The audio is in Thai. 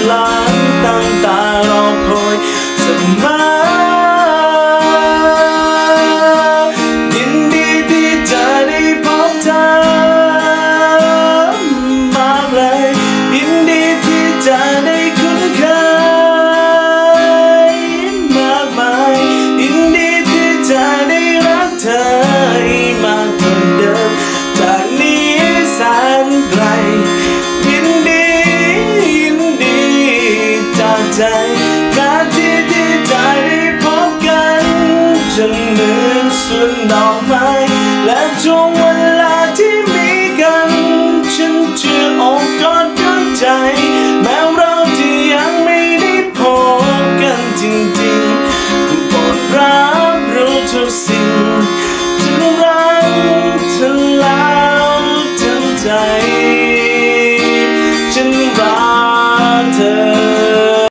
หลังตั้งตารอคอยเสมอยินดีที่จะได้พบเธอมากเลยยินดีที่จะได้คุ้นเคยมากมายยินดีที่จะได้รักเธอมากกว่าเดิมจากนี้แสนไกลยินดีจากใจ